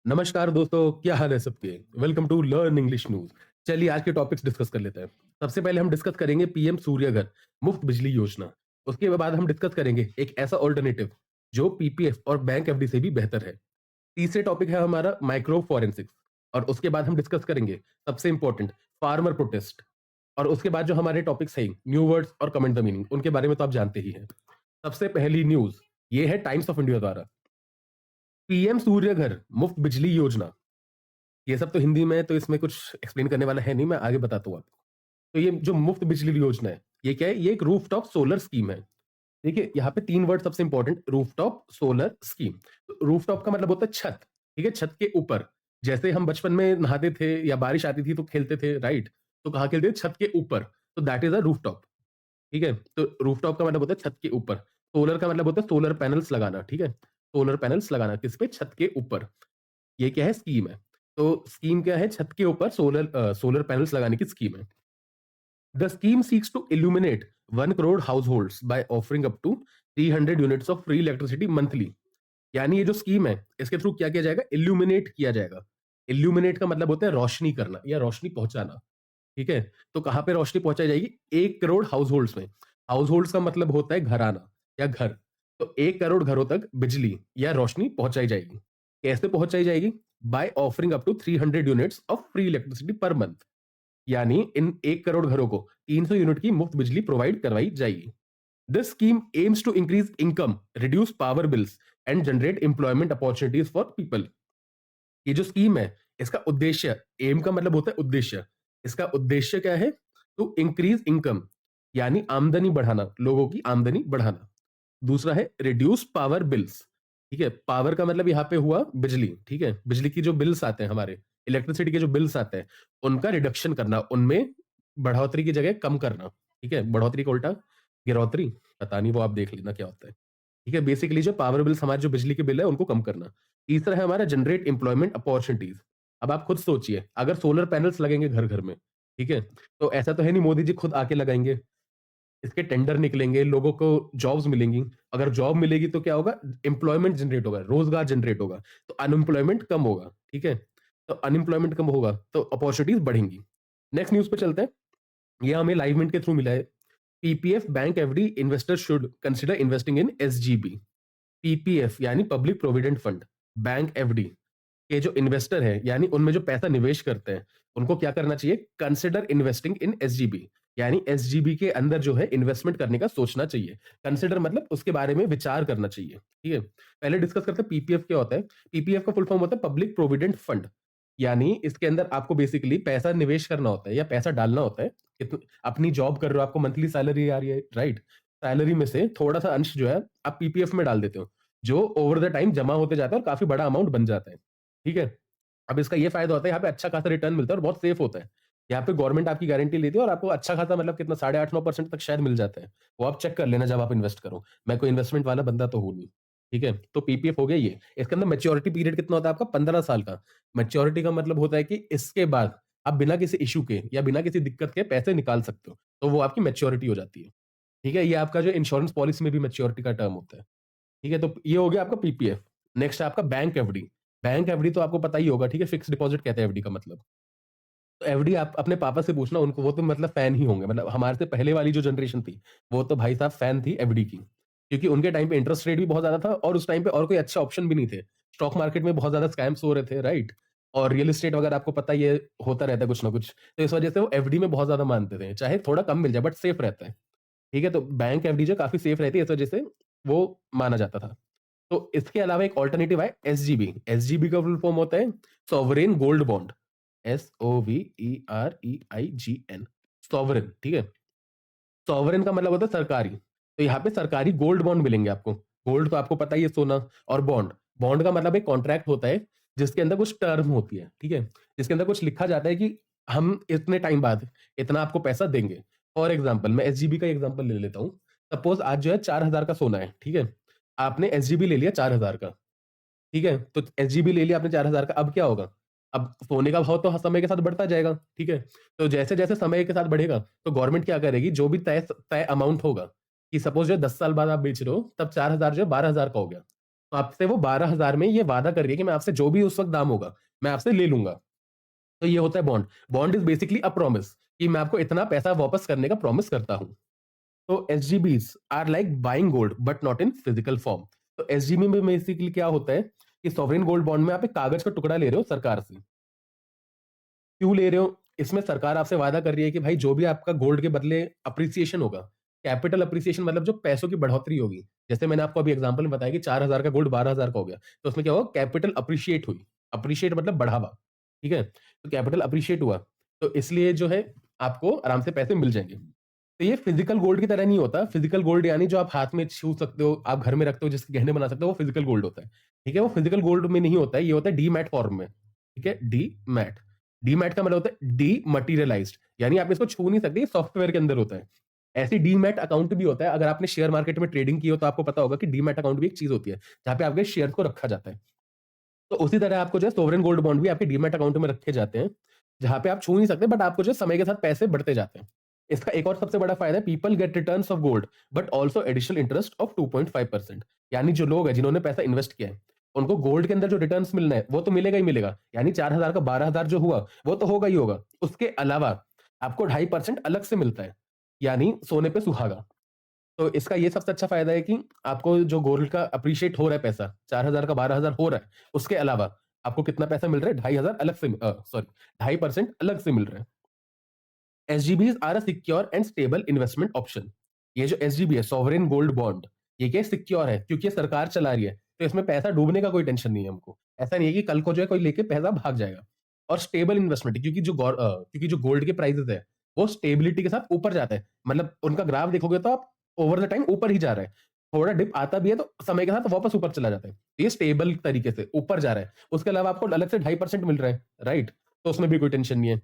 नमस्कार दोस्तों, क्या हाल है सबके? Welcome to learn English news. चलिए आज के टॉपिक्स डिस्कस कर लेते हैं। सबसे पहले हम डिस्कस करेंगे पीएम सूर्य घर मुफ्त बिजली योजना। उसके बाद हम डिस्कस करेंगे एक ऐसा ऑल्टरनेटिव जो पीपीएफ और बैंक एफडी से भी बेहतर है। तीसरे टॉपिक है हमारा माइक्रो फॉरेंसिक्स और उसके बाद हम डिस्कस करेंगे सबसे इंपॉर्टेंट फार्मर प्रोटेस्ट। और उसके बाद जो हमारे टॉपिक्स हैं न्यू वर्ड्स और कमेंट द मीनिंग, उनके बारे में तो आप जानते ही हैं। सबसे पहली न्यूज़ ये है टाइम्स ऑफ इंडिया द्वारा। पीएम सूर्य घर मुफ्त बिजली योजना। ये सब तो हिंदी में है, तो इसमें कुछ एक्सप्लेन करने वाला है नहीं, मैं आगे बताता हूँ आपको। तो ये जो मुफ्त बिजली योजना है, ये क्या है? ये एक रूफटॉप सोलर स्कीम है। देखिए, यहाँ पे 3 वर्ड सबसे इंपॉर्टेंट, रूफटॉप सोलर स्कीम। तो रूफटॉप का मतलब होता है छत, ठीक है? छत के ऊपर। जैसे हम बचपन में नहाते थे या बारिश आती थी तो खेलते थे, राइट? तो कहाँ खेलते थे? छत के ऊपर। तो दैट इज़ अ रूफटॉप, ठीक है? तो रूफटॉप का मतलब होता है छत के ऊपर। सोलर का मतलब होता है सोलर पैनल्स लगाना, ठीक है? सोलर पैनल्स लगाना किस पे? छत के ऊपर। ये क्या है? स्कीम है। तो स्कीम क्या है? छत के ऊपर सोलर पैनल्स लगाने की स्कीम है। The scheme seeks to illuminate 1 crore households by offering up to 300 units of free electricity monthly. यानी ये जो स्कीम है, इसके थ्रू क्या किया जाएगा? इल्यूमिनेट किया जाएगा। इल्यूमिनेट का मतलब होता है रोशनी करना या रोशनी पहुंचाना, ठीक है? तो कहाँ पे रोशनी पहुंचाई जाएगी? 1 करोड़ हाउसहोल्ड्स में। हाउसहोल्ड्स का मतलब होता है घराना या घर। तो 1 करोड़ घरों तक बिजली या रोशनी पहुंचाई जाएगी। कैसे पहुंचाई जाएगी? By offering up to 300 units of free electricity per month. यानी इन 1 करोड़ घरों को 300 यूनिट की मुफ्त बिजली प्रोवाइड करवाई जाएगी। This scheme aims to increase income, reduce power bills and generate employment opportunities for people. ये जो स्कीम है, इसका उद्देश्य, एम का मतलब होता है उद्देश्य। इसका उद्देश्य क्या है? टू इंक्रीज इनकम, यानी आमदनी बढ़ाना, लोगों की आमदनी बढ़ाना। दूसरा है रिड्यूस पावर बिल्स, ठीक है? पावर का मतलब यहाँ पे हुआ बिजली, ठीक है? बिजली की जो बिल्स आते हैं हमारे, इलेक्ट्रिसिटी के जो बिल्स आते हैं, उनका रिडक्शन करना, उनमें बढ़ोतरी की जगह कम करना, ठीक है? बढ़ोतरी का उल्टा गिरौतरी, पता नहीं, वो आप देख लेना क्या होता है। ठीक है? बेसिकली जो पावर बिल्स, हमारे जो बिजली के बिल है, उनको कम करना। तीसरा है हमारा जनरेट एम्प्लॉयमेंट अपॉर्चुनिटीज। अब आप खुद सोचिए, अगर सोलर पैनल्स लगेंगे घर घर में, ठीक है? तो ऐसा तो है नहीं मोदी जी खुद आके लगाएंगे। इसके टेंडर निकलेंगे, लोगों को जॉब्स मिलेंगी। अगर जॉब मिलेगी तो क्या होगा? एम्प्लॉयमेंट जनरेट होगा, रोजगार जनरेट होगा, तो अनएम्प्लॉयमेंट कम होगा, ठीक है? तो अनएम्प्लॉयमेंट कम होगा तो अपॉर्चुनिटीज बढ़ेंगी। नेक्स्ट न्यूज पे चलते हैं। ये हमें लाइव मिंट के थ्रू मिला है। PPF bank every investor should consider investing in SGB. PPF यानी public provident fund, bank FD के जो इन्वेस्टर है, यानी उनमें जो पैसा निवेश करते हैं, उनको क्या करना चाहिए? Consider investing in SGB. यानी एसजीबी के अंदर जो है इन्वेस्टमेंट करने का सोचना चाहिए। कंसिडर मतलब उसके बारे में विचार करना चाहिए, ठीक है? पहले डिस्कस करते हैं पीपीएफ क्या होता है। पीपीएफ का फुल फॉर्म होता है पब्लिक प्रोविडेंट फंड। यानी इसके अंदर आपको बेसिकली पैसा निवेश करना होता है या पैसा डालना होता है। अपनी जॉब कर रहे हो, आपको मंथली सैलरी आ रही है, राइट? सैलरी में से थोड़ा सा अंश जो है आप पीपीएफ में डाल देते हो, जो ओवर द टाइम जमा होते जाता है और काफी बड़ा अमाउंट बन जाता है, ठीक है? अब इसका ये फायदा होता है, यहाँ पे अच्छा खासा रिटर्न मिलता है और बहुत सेफ होता है। यहाँ पे गवर्नमेंट आपकी गारंटी लेती है और आपको अच्छा खासा, मतलब कितना, 8.5-9% तक शायद मिल जाता है। वो आप चेक कर लेना जब आप इन्वेस्ट करो। मैं कोई इन्वेस्टमेंट वाला बंदा तो हूँ नहीं, ठीक है? तो पीपीएफ हो गया ये। इसके अंदर मैच्योरिटी पीरियड कितना होता है आपका? 15 साल का। मैच्योरिटी का मतलब होता है कि इसके बाद आप बिना किसी इश्यू के या बिना किसी दिक्कत के पैसे निकाल सकते हो, तो वो आपकी मैच्योरिटी हो जाती है, ठीक है? ये आपका जो इंश्योरेंस पॉलिसी में भी मैच्योरिटी का टर्म होता है, ठीक है? तो ये हो गया आपका पीपीएफ। नेक्स्ट है आपका बैंक एफडी। बैंक एफडी तो आपको पता ही होगा, ठीक है? फिक्स डिपॉजिट कहते हैं एफडी का मतलब। तो एफडी आप अपने पापा से पूछना, उनको, वो तो मतलब फैन ही होंगे, मतलब हमारे से पहले वाली जो जनरेशन थी, वो तो भाई साहब फैन थी एफडी की। क्योंकि उनके टाइम पे इंटरेस्ट रेट भी बहुत ज्यादा था और उस टाइम पे और कोई अच्छा ऑप्शन भी नहीं थे। स्टॉक मार्केट में बहुत ज्यादा स्कैम्स हो रहे थे, राइट? और रियल एस्टेट वगैरह आपको पता ही है, होता रहता है कुछ ना कुछ। तो इस वजह से वो एफडी में बहुत ज्यादा मानते थे, चाहे थोड़ा कम मिल जाए बट सेफ रहता है, ठीक है? तो बैंक एफडी जो काफी सेफ रहती है, इस वजह से वो माना जाता था। तो इसके अलावा एक ऑल्टरनेटिव है एसजीबी। एसजीबी का फुल फॉर्म होता है sovereign gold bond. SOVEREIGN, sovereign, ठीक है? सॉवरेन का मतलब होता है सरकारी। तो यहाँ पे सरकारी गोल्ड बॉन्ड मिलेंगे आपको। गोल्ड तो आपको पता ही है, सोना। और बॉन्ड, बॉन्ड का मतलब एक कॉन्ट्रैक्ट होता है जिसके अंदर कुछ टर्म होती है, ठीक है? जिसके अंदर कुछ लिखा जाता है कि हम इतने टाइम बाद इतना आपको पैसा देंगे। फॉर एग्जाम्पल, मैं एसजीबी का एग्जाम्पल ले लेता हूँ। सपोज आज जो है 4,000 का सोना है, ठीक है? आपने एसजीबी ले लिया 4,000 का, ठीक है? तो एसजीबी ले लिया आपने 4,000 का। अब क्या होगा? अब सोने का भाव तो समय के साथ बढ़ता जाएगा, ठीक है? तो जैसे-जैसे समय के साथ बढ़ेगा, तो गवर्नमेंट क्या करेगी, जो भी तय तय अमाउंट होगा, कि सपोज जो है 10 साल बाद आप बेच रहे हो, तब 4,000 जो है 12,000 का हो गया। तो आपसे वो 12,000 में ये वादा कर रही है कि मैं आपसे जो भी उस वक्त दाम होगा मैं आपसे ले लूंगा। तो ये होता है bond. Bond is basically a promise कि मैं आपको इतना पैसा वापस करने का प्रॉमिस करता हूं। तो SGBs are like buying gold but not in physical form. तो एसजीबी में बेसिकली क्या होता है कि सॉवरेन गोल्ड बॉन्ड में आप एक कागज का टुकड़ा ले रहे हो सरकार से। क्यों ले रहे हो? इसमें सरकार आपसे वादा कर रही है कि भाई जो भी आपका गोल्ड के बदले अप्रिसिएशन होगा, कैपिटल अप्रिसिएशन मतलब जो पैसों की बढ़ोतरी होगी, जैसे मैंने आपको अभी एग्जांपल में बताया कि 4,000 का गोल्ड 12,000 का हो गया, तो उसमें क्या होगा, कैपिटल अप्रिशिएट हुई। अप्रिशिएट मतलब बढ़ावा। ठीक है, तो कैपिटल अप्रिशिएट हुआ, तो इसलिए जो है आपको आराम से पैसे मिल जाएंगे। तो ये फिजिकल गोल्ड की तरह नहीं होता। फिजिकल गोल्ड यानी जो आप हाथ में छू सकते हो, आप घर में रखते हो, जिसके गहने बना सकते हो, वो फिजिकल गोल्ड होता है। ठीक है, वो फिजिकल गोल्ड में नहीं होता है, ये होता है डीमैट फॉर्म में। ठीक है, डीमैट। डीमैट का मतलब होता है डी मटीरियलाइज्ड, यानी आप इसको छू नहीं सकते, सॉफ्टवेयर के अंदर होता है। ऐसे डीमैट अकाउंट भी होता है। अगर आपने शेयर मार्केट में ट्रेडिंग की हो तो आपको पता होगा कि डीमैट अकाउंट भी एक चीज होती है जहां पे आपके शेयर को रखा जाता है। तो उसी तरह आपको जो है सोवरेन गोल्ड बॉन्ड भी आपके डीमैट अकाउंट में रखे जाते हैं, जहां पे आप छू नहीं सकते, बट आपको जो है समय के साथ पैसे बढ़ते जाते हैं। इसका एक और सबसे बड़ा फायदा है, people get returns of gold but also additional interest of 2.5%। यानी जो लोग हैं जिन्होंने पैसा इन्वेस्ट किया है, उनको गोल्ड के अंदर जो रिटर्न्स मिलना है वो तो मिलेगा ही मिलेगा। यानी 4,000 का 12,000 जो हुआ वो तो होगा ही होगा, उसके अलावा आपको 2.5% अलग से मिलता है, यानी सोने पे सुहागा। तो इसका ये सबसे अच्छा फायदा है कि आपको जो गोल्ड का अप्रिशिएट हो रहा है पैसा, 4,000 का 12,000 हो रहा है, उसके अलावा आपको कितना पैसा मिल रहा है, 2,500 अलग से, सॉरी, 2.5% अलग से मिल रहा है। SGBs are a secure and stable investment option. ये जो एसजीबी है, सॉवरेन गोल्ड बॉन्ड, ये क्या सिक्योर है क्योंकि ये सरकार चला रही है, तो इसमें पैसा डूबने का कोई टेंशन नहीं है हमको। ऐसा नहीं है कि कल को जो है कोई लेके पैसा भाग जाएगा। और स्टेबल इन्वेस्टमेंट है क्योंकि क्योंकि जो गोल्ड के प्राइसेस है वो स्टेबिलिटी के साथ ऊपर जाता है। मतलब उनका ग्राफ देखोगे तो आप ओवर द टाइम ऊपर ही जा रहा है। थोड़ा डिप आता भी है तो समय के साथ वापस ऊपर चला जाता है। ये स्टेबल तरीके से ऊपर जा रहा है। उसके अलावा आपको अलग से 2.5% मिल रहा है, राइट? तो उसमें भी कोई टेंशन नहीं है।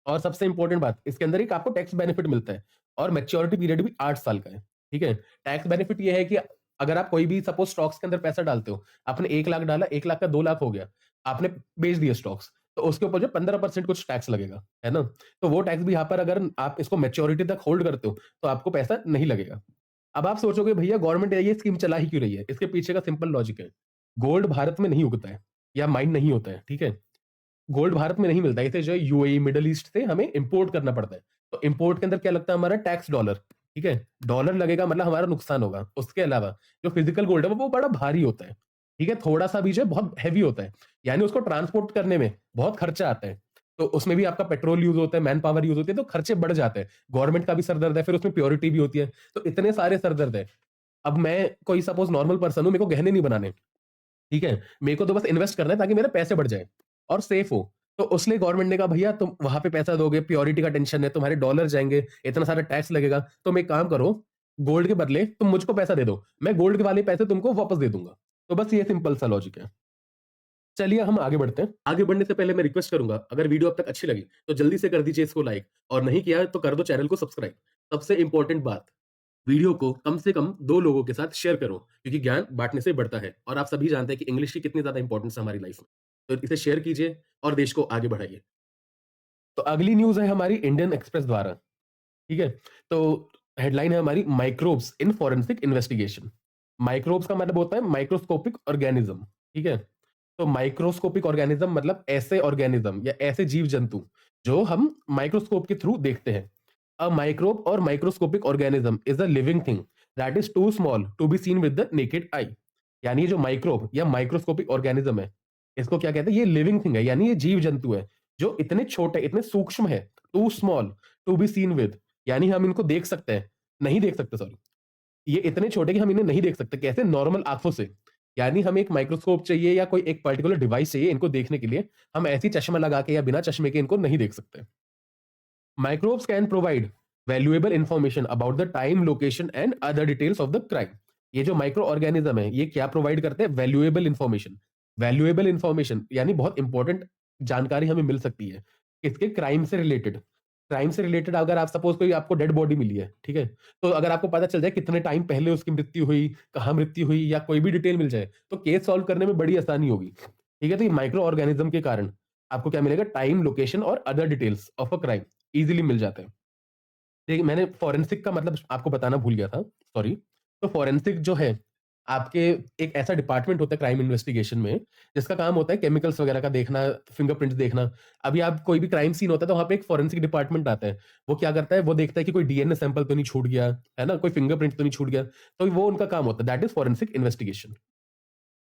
और सबसे इंपॉर्टेंट बात, इसके अंदर एक आपको टैक्स बेनिफिट मिलता है, और मैच्योरिटी पीरियड भी 8 साल का है। ठीक है, टैक्स बेनिफिट ये है कि अगर आप कोई भी सपोज स्टॉक्स के अंदर पैसा डालते हो, आपने 1 लाख डाला, 1 लाख का 2 लाख हो गया, आपने बेच दिए स्टॉक्स, तो उसके ऊपर जो 15% कुछ टैक्स लगेगा, है ना? तो वो टैक्स भी यहाँ पर अगर आप इसको मैच्योरिटी तक होल्ड करते हो तो आपको पैसा नहीं लगेगा। अब आप सोचोगे भैया गवर्नमेंट ये स्कीम चला ही क्यों रही है? इसके पीछे का सिंपल लॉजिक है, गोल्ड भारत में नहीं उगता है या माइन नहीं होता है। ठीक है, गोल्ड भारत में नहीं मिलता है, इसे जो है यूएई मिडल ईस्ट से हमें इंपोर्ट करना पड़ता है। तो इंपोर्ट के अंदर क्या लगता है, हमारा टैक्स डॉलर। ठीक है, डॉलर लगेगा मतलब हमारा नुकसान होगा। उसके अलावा जो फिजिकल गोल्ड है वो बड़ा भारी होता है। ठीक है, थोड़ा सा भी जो है बहुत हैवी होता है, यानी उसको ट्रांसपोर्ट करने में बहुत खर्चा आता है। तो उसमें भी आपका पेट्रोल यूज होता है, मैन पावर यूज होती है, तो खर्चे बढ़ जाते हैं। गवर्नमेंट का भी सरदर्द है, फिर उसमें प्योरिटी भी होती है, तो इतने सारे सरदर्द है। अब मैं कोई सपोज नॉर्मल पर्सन हूं, मेरे को गहने नहीं बनाने, ठीक है, मेरे को तो बस इन्वेस्ट करना है ताकि मेरे पैसे बढ़ जाए और सेफ हो। तो उसलिए गवर्नमेंट ने कहा भैया तुम वहां पे पैसा दोगे, प्योरिटी का टेंशन है, तुम्हारे डॉलर जाएंगे, इतना सारा टैक्स लगेगा, तुम एक काम करो, गोल्ड के बदले तुम मुझको पैसा दे दो, मैं गोल्ड के वाले पैसे तुमको वापस दे दूंगा। तो बस ये सिंपल सा लॉजिक है। चलिए हम आगे बढ़ते हैं। आगे बढ़ने से पहले मैं रिक्वेस्ट करूंगा, अगर वीडियो अब तक अच्छी लगी तो जल्दी से कर दीजिए इसको लाइक, और नहीं किया है तो कर दो चैनल को सब्सक्राइब। सबसे इंपॉर्टेंट बात, वीडियो को कम से कम 2 लोगों के साथ शेयर करो, क्योंकि ज्ञान बाँटने से बढ़ता है, और आप सभी जानते हैं कि इंग्लिश की कितनी ज़्यादा इंपॉर्टेंस है हमारी लाइफ में। तो इसे शेयर कीजिए और देश को आगे बढ़ाइए। तो अगली न्यूज़ है हमारी इंडियन एक्सप्रेस द्वारा, ठीक है? तो हेडलाइन है हमारी, microbes in forensic investigation. Microbes का मतलब होता है माइक्रोस्कोपिक ऑर्गेनिज्म, ठीक है? तो माइक्रोस्कोपिक ऑर्गेनिज्म मतलब ऐसे ऑर्गेनिज्म या ऐसे जीव जंतु जो हम माइक्रोस्कोप के थ्रू देखते हैं। A microbe or microscopic organism is a living thing that is too small to be seen with the naked eye. यानी ये जो माइक्रोब या माइक्रोस्कोपिक ऑर्गेनिज्म है, इसको क्या कहते हैं, ये लिविंग थिंग है, यानी ये जीव जंतु है जो इतने छोटे, इतने सूक्ष्म है, too small to be seen with, यानी हम इनको देख सकते हैं, नहीं देख सकते, सॉरी, ये इतने छोटे कि हम इन्हें नहीं देख सकते, कैसे, नॉर्मल आंखों से। यानी हमें एक माइक्रोस्कोप चाहिए या कोई एक पर्टिकुलर डिवाइस चाहिए इनको देखने के लिए, हम ऐसी चश्मा लगा के या बिना चश्मे के इनको नहीं देख सकते। Microbes can provide valuable information about the time, location and other details of the crime. ये जो माइक्रो ऑर्गेनिज्म है, ये क्या प्रोवाइड करते हैं, वैल्यूएबल इंफॉर्मेशन। वैल्यूएबल इंफॉर्मेशन यानी बहुत इंपॉर्टेंट जानकारी हमें मिल सकती है किसके, क्राइम से रिलेटेड। क्राइम से रिलेटेड अगर आप सपोज कोई आपको डेड बॉडी मिली है, ठीक है, तो अगर आपको पता चल जाए कितने टाइम पहले उसकी मृत्यु हुई, कहाँ मृत्यु हुई, या कोई भी डिटेल मिल जाए, तो केस सॉल्व करने में बड़ी आसानी होगी। ठीक है, तो ये माइक्रो ऑर्गेनिज्म के कारण आपको क्या मिलेगा, टाइम, लोकेशन और other details of a crime easily मिल जाते हैं। देखिए मैंने फॉरेंसिक का मतलब आपको बताना भूल गया था, सॉरी। तो फॉरेंसिक जो है, आपके एक ऐसा डिपार्टमेंट होता है क्राइम इन्वेस्टिगेशन में, जिसका काम होता है केमिकल्स वगैरह का देखना, फिंगरप्रिंट्स देखना। अभी आप कोई भी क्राइम सीन होता है तो वहाँ पे एक फॉरेंसिक डिपार्टमेंट आता है। वो क्या करता है, वो देखता है कि कोई डीएनए सैंपल तो नहीं छूट गया, है ना? कोई फिंगरप्रिंट तो नहीं छूट गया। तो वो उनका काम होता है, that is forensic investigation.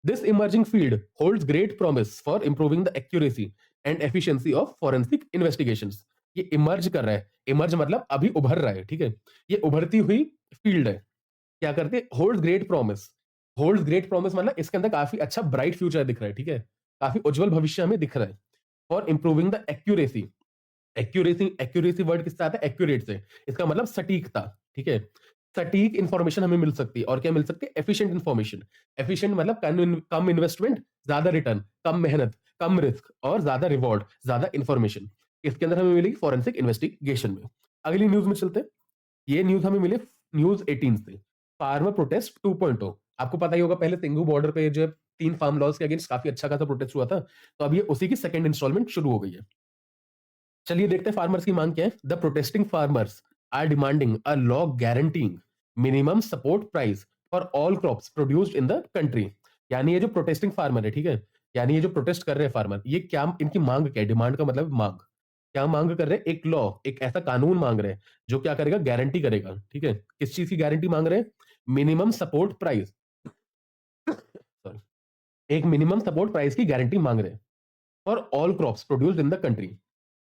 This emerging field holds great promise for improving the accuracy and efficiency of forensic investigations. ये इमर्ज कर रहा है, इमर्ज मतलब अभी उभर रहा है, ठीक है? ये उभरती हुई फील्ड है। क्या करते हैं? होल्ड्स ग्रेट प्रॉमिस मतलब इसके अंदर काफी अच्छा ब्राइट फ्यूचर दिख रहा है, ठीक है? काफी उज्जवल भविष्य हमें दिख रहा है। For improving the accuracy, accuracy word किससे आता है? एक्यूरेट से। इसका मतलब सटीकता, ठीक है? सटीक इंफॉर्मेशन हमें मिल सकती है। और क्या मिल सकती है? Efficient information. एफिशिएंट मतलब कम इन्वेस्टमेंट, ज्यादा रिटर्न, कम मेहनत, कम रिस्क और ज्यादा रिवॉर्ड, ज्यादा इंफॉर्मेशन। इसके अंदर हमें मिलेगी फॉरेंसिक इन्वेस्टिगेशन में। अगली न्यूज में चलते हैं। ये न्यूज हमें मिले न्यूज 18 से। Farmer protest 2.0। आपको पता ही होगा, पहले सिंघू बॉर्डर पे जो 3 फार्म लॉज के अगेंस्ट काफी अच्छा खासा प्रोटेस्ट हुआ था। तो अब ये उसी की सेकंड इंस्टॉलमेंट शुरू हो गई है। चलिए देखते हैं फार्मर्स की मांग क्या है। The protesting farmers are demanding a law guaranteeing minimum support price for all crops produced in the country. यानी ये जो प्रोटेस्टिंग फार्मर है, ठीक है, यानी ये जो प्रोटेस्ट कर रहे हैं फार्मर, ये क्या इनकी मांग क्या है? डिमांड का मतलब मांग। क्या मांग कर रहे हैं? एक लॉ, एक ऐसा कानून मांग रहे हैं जो क्या करेगा? गारंटी करेगा, ठीक है? किस चीज की गारंटी मांग रहे हैं? मिनिमम सपोर्ट प्राइस, सॉरी, एक मिनिमम सपोर्ट प्राइस की गारंटी मांग रहे हैं for all crops produced in the country.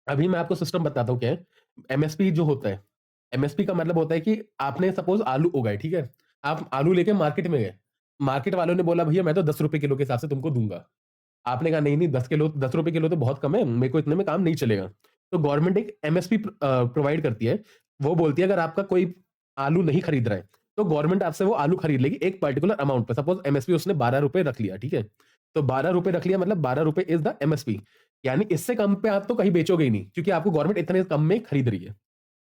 अभी मैं आपको सिस्टम बताता हूँ क्या है। एमएसपी जो होता है, एमएसपी का मतलब होता है कि आपने सपोज आलू उगाए, ठीक है? आप आलू लेके मार्केट में गए, मार्केट वालों ने बोला भैया मैं तो 10 रुपए किलो के हिसाब से तुमको दूंगा। आपने कहा नहीं नहीं, 10 किलो, 10 रुपए किलो तो बहुत कम है, मेरे को इतने में काम नहीं चलेगा। तो गवर्नमेंट एक एमएसपी प्रोवाइड करती है। वो बोलती है अगर आपका कोई आलू नहीं खरीद रहा है तो गवर्नमेंट आपसे वो आलू खरीद लेगी एक पर्टिकुलर अमाउंट पे। सपोज एमएसपी उसने 12 रुपए रख लिया, ठीक है? तो 12 रुपए रख लिया मतलब 12 रुपए इज द एमएसपी। यानी इससे कम पे आप तो कहीं बेचोगे ही नहीं, क्योंकि आपको गवर्नमेंट इतने कम में खरीद रही है,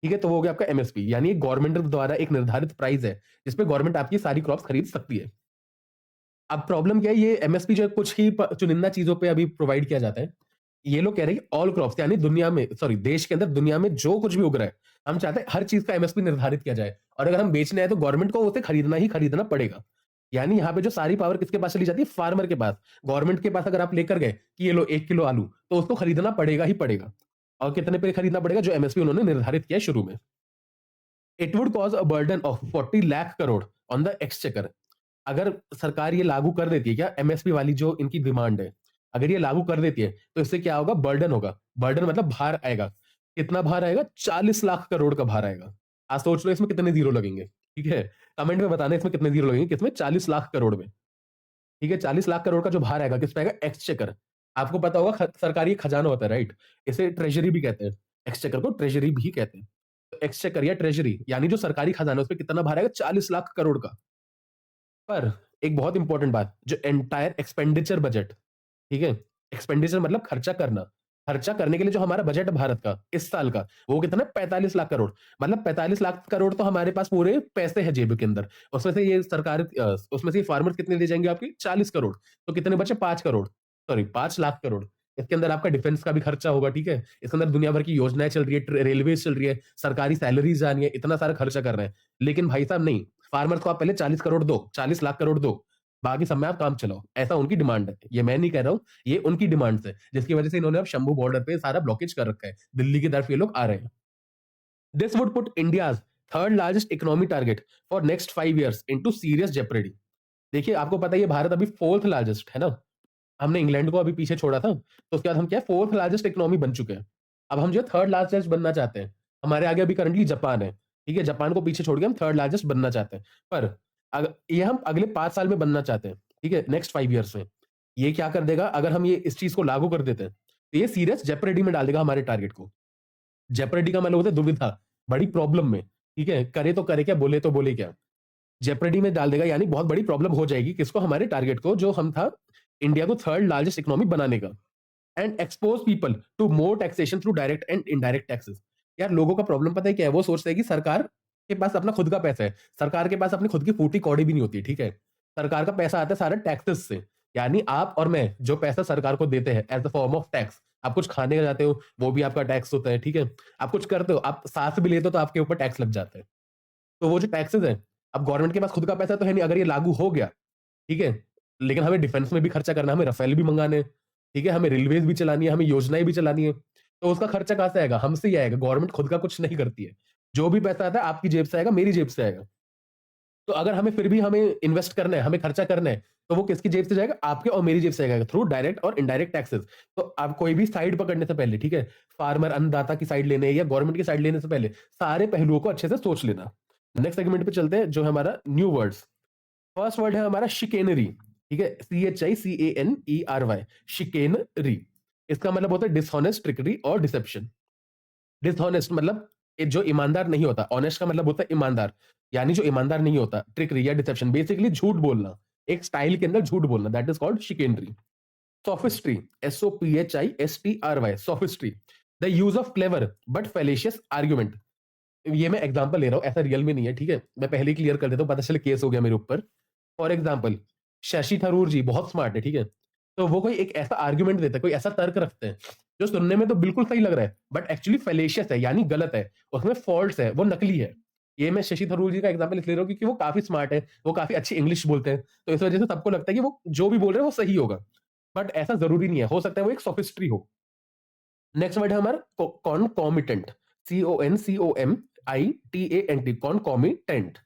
ठीक है? तो वो हो गया आपका एमएसपी, यानी गवर्नमेंट द्वारा एक निर्धारित प्राइस है जिसपे गवर्नमेंट आपकी सारी क्रॉप्स खरीद सकती है। अब प्रॉब्लम क्या है, ये एमएसपी जो है कुछ ही चुनिंदा चीजों पे अभी प्रोवाइड किया जाता है। ये लोग कह रहे हैं कि ऑल क्रॉप्स, यानी दुनिया में, सॉरी, देश के अंदर, दुनिया में जो कुछ भी उग रहा है, हम चाहते हैं हर चीज का एमएसपी निर्धारित किया जाए। और अगर हम बेचने आए तो गवर्नमेंट को उसे खरीदना ही खरीदना पड़ेगा। यानी यहाँ पे जो सारी पावर किसके पास चली जाती है? फार्मर के पास। गवर्नमेंट के पास अगर आप लेकर गए कि ये लो 1 किलो आलू, तो उसको खरीदना पड़ेगा ही पड़ेगा। और कितने पे खरीदना पड़ेगा? जो एमएसपी उन्होंने निर्धारित किया है शुरू में। It would cause a burden of 40 lakh crore on the exchequer. अगर सरकार ये लागू कर देती है, क्या एमएसपी वाली जो इनकी डिमांड है, अगर ये लागू कर देती है तो इससे क्या होगा? बर्डन होगा। बर्डन मतलब भार आएगा। कितना भार आएगा? 40 लाख करोड़ का भार आएगा। आज सोच लो इसमें कितने जीरो लगेंगे, ठीक है? कमेंट में बताना इसमें कितने जीरो लगेंगे, किसमें? 40 लाख करोड़ में, ठीक है? 40 लाख करोड़ का जो भार आएगा किस पे आएगा? एक्सचेकर। आपको पता होगा सरकारी खजाना होता है, राइट? इसे ट्रेजरी भी कहते हैं। एक्सचेकर को ट्रेजरी भी कहते हैं। तो एक्सचेकर या ट्रेजरी यानी जो सरकारी खजाना है उस पे कितना भार आएगा? 40 लाख करोड़ का। पर एक बहुत इंपॉर्टेंट बात, जो एंटायर एक्सपेंडिचर बजट, ठीक है, एक्सपेंडिचर मतलब खर्चा करना, खर्चा करने के लिए जो हमारा बजट है भारत का इस साल का, वो कितना है? 45 लाख करोड़। मतलब 45 लाख करोड़ तो हमारे पास पूरे पैसे हैं जेब के अंदर। उसमें से ये सरकार उसमें से फार्मर्स कितने दे जाएंगे? आपकी 40 करोड़। तो कितने बचे? 5 करोड़, सॉरी 5 लाख करोड़। इसके अंदर आपका डिफेंस का भी खर्चा होगा, ठीक है? इसके अंदर दुनिया भर की योजनाएं चल रही है, रेलवे चल रही है, सरकारी सैलरीज जानी है, इतना सारा खर्चा कर रहे हैं। लेकिन भाई साहब नहीं, फार्मर्स को आप पहले 40 करोड़ दो, 40 लाख करोड़ दो, बाकी सब में आप काम चलाओ। ऐसा उनकी डिमांड है। ये मैं नहीं कह रहा हूं, ये उनकी डिमांड है, जिसकी वजह से इन्होंने अब शंभू बॉर्डर पे सारा ब्लॉकेज कर रखा है। दिल्ली की तरफ ये लोग आ रहे हैं। This would put India's third largest economy target for next 5 years into serious jeopardy. देखिए आपको पता है ये भारत अभी फोर्थ लार्जेस्ट है ना, हमने इंग्लैंड को अभी पीछे छोड़ा था, तो उसके बाद हम क्या फोर्थ लार्जेस्ट इकोनॉमी बन चुके हैं। अब हम जो थर्ड लार्जेस्ट बनना चाहते हैं। हमारे आगे अभी करंटली जापान है, ठीक है? जापान को पीछे छोड़ के हम थर्ड लार्जेस्ट बनना चाहते हैं। पर ये हम अगले 5 साल में बनना चाहते हैं, ठीक है, नेक्स्ट 5 years में। ये क्या कर देगा अगर हम ये इस चीज को लागू कर देते हैं? तो ये सीरियस जेपरेडी में डाल देगा हमारे टारगेट को। जेपरेडी का मतलब होता है दुविधा, बड़ी प्रॉब्लम में, ठीक है? करे तो करे क्या, बोले तो बोले क्या। जेपरेडी में डाल देगा, यानी बहुत बड़ी प्रॉब्लम हो जाएगी किसको? हमारे टारगेट को, जो हम था इंडिया को थर्ड लार्जेस्ट इकोनॉमी बनाने का। And expose people to more taxation through direct and indirect taxes. यार लोगों का प्रॉब्लम पता है क्या है? वो सोचते हैं कि सरकार के पास अपना खुद का पैसा है, सरकार के पास अपनी खुद की फूटी कौड़ी भी नहीं होती, ठीक है? सरकार का पैसा आता है सारा टैक्सेस से। यानी आप और मैं जो पैसा सरकार को देते हैं as a form of tax, आप कुछ खाने जाते हो वो भी आपका टैक्स होता है, ठीक है? आप कुछ करते हो, आप सांस भी लेते हो तो आपके ऊपर टैक्स लग जाता है। तो वो जो टैक्सेस है, अब गवर्नमेंट के पास खुद का पैसा तो है नहीं, अगर ये लागू हो गया ठीक है? लेकिन हमें डिफेंस में भी खर्चा करना है, हमें राफेल भी मंगाने हैं, ठीक है? हमें रेलवेज़ भी चलानी है, हमें योजनाएँ भी चलानी है। तो उसका खर्चा कहाँ से आएगा? हमसे ही आएगा, गवर्नमेंट खुद का कुछ नहीं करती है। जो भी पैसा आता है आपकी जेब से आएगा, मेरी जेब से आएगा। तो अगर हमें फिर भी हमें इन्वेस्ट करना है, हमें खर्चा करना है, तो वो किसकी जेब से जाएगा? आपके और मेरी जेब से जाएगा थ्रू डायरेक्ट और इनडायरेक्ट टैक्सेस। तो आप कोई भी साइड पकड़ने से पहले, ठीक है? फार्मर, अन्नदाता की साइड लेने या गवर्नमेंट की साइड लेने से पहले सारे पहलुओं को अच्छे से सोच लेना। नेक्स्ट सेगमेंट पे चलते हैं जो है हमारा न्यू वर्ड्स। फर्स्ट वर्ड है हमारा शिकेनरी, ठीक है? CHICANERY, शिकेनरी। इसका मतलब होता है डिसहॉनेस्ट, ट्रिकरी और डिसेप्शन। डिसहॉनेस्ट मतलब जो ईमानदार नहीं होता, ऑनेस्ट का मतलब होता है ईमानदार, यानी जो ईमानदार नहीं होता, ट्रिकरी या डिसेप्शन बेसिकली झूठ बोलना, एक स्टाइल के अंदर झूठ बोलना, that is called chicanery. Sophistry, SOPHISTRY, sophistry, the use of clever but fallacious argument. ये मैं एग्जांपल ले रहा हूँ, ऐसा रियल में नहीं है, ठीक है? मैं पहले ही क्लियर कर देता हूँ, पता चले केस हो गया मेरे ऊपर। फॉर एग्जाम्पल, शशि थरूर जी बहुत स्मार्ट है, ठीक है? तो वो कोई एक ऐसा आर्ग्यूमेंट देते हैं, कोई ऐसा तर्क रखते हैं जो सुनने में तो बिल्कुल सही लग रहा है बट एक्चुअली फेलेशियस है, यानी गलत है, उसमें फॉल्ट है, वो नकली है। ये मैं शशि थरूर जी का एग्जाम्पल इसलिए ले रहा हूँ क्योंकि वो काफी स्मार्ट है, वो काफी अच्छी इंग्लिश बोलते हैं, तो इस वजह से सबको लगता है कि वो जो भी बोल रहे हैं वो सही होगा, बट ऐसा जरूरी नहीं है, हो सकता है वो एक सोफिस्ट्री हो। नेक्स्ट वर्ड है हमारा कॉन्कॉमिटेंट, CONCOMITANT, कॉन्कॉमिटेंट।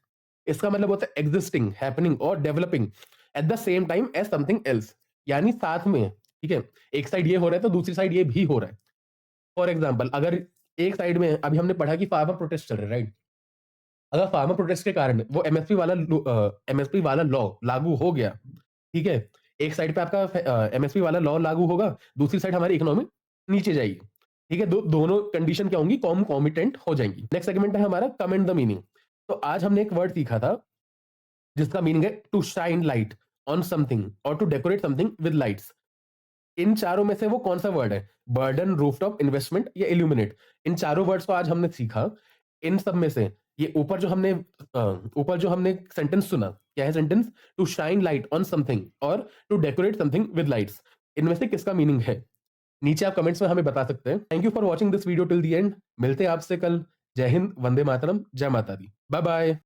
इसका मतलब होता है एग्जिस्टिंग, हैपनिंग और developing at the same time as something else, यानी साथ में, ठीक है? एक साइड ये हो रहा है तो दूसरी साइड ये भी हो रहा है। फॉर एग्जाम्पल, अगर एक साइड में अभी हमने पढ़ा कि फार्मर प्रोटेस्ट चल रहे हैं, राइट? अगर फार्मर प्रोटेस्ट के कारण वो एमएसपी वाला लॉ लागू हो गया, ठीक है? एक साइड पे आपका एमएसपी वाला लॉ लागू होगा, दूसरी साइड हमारी इकोनॉमी नीचे जाएगी, ठीक है? दोनों कंडीशन क्या होंगी? कॉमिटेंट हो जाएंगी। नेक्स्ट सेगमेंट है हमारा कमेंट द मीनिंग। तो आज हमने एक वर्ड सीखा था जिसका मीनिंग है to shine light on something और to decorate something with lights. इन चारों में से वो कौन सा वर्ड है? बर्डन, रूफटॉप, इन्वेस्टमेंट या इल्यूमिनेट। इन चारों वर्ड्स को आज हमने सीखा। इन सब में से ये ऊपर जो हमने सेंटेंस सुना, क्या है sentence? To shine light on something और to decorate something with lights. इनमें से किसका मीनिंग है? नीचे आप कमेंट्स में हमें बता सकते हैं। Thank you for watching this video till the end. मिलते हैं आपसे कल। जय हिंद, वंदे मातरम, जय माता दी, बाय बाय।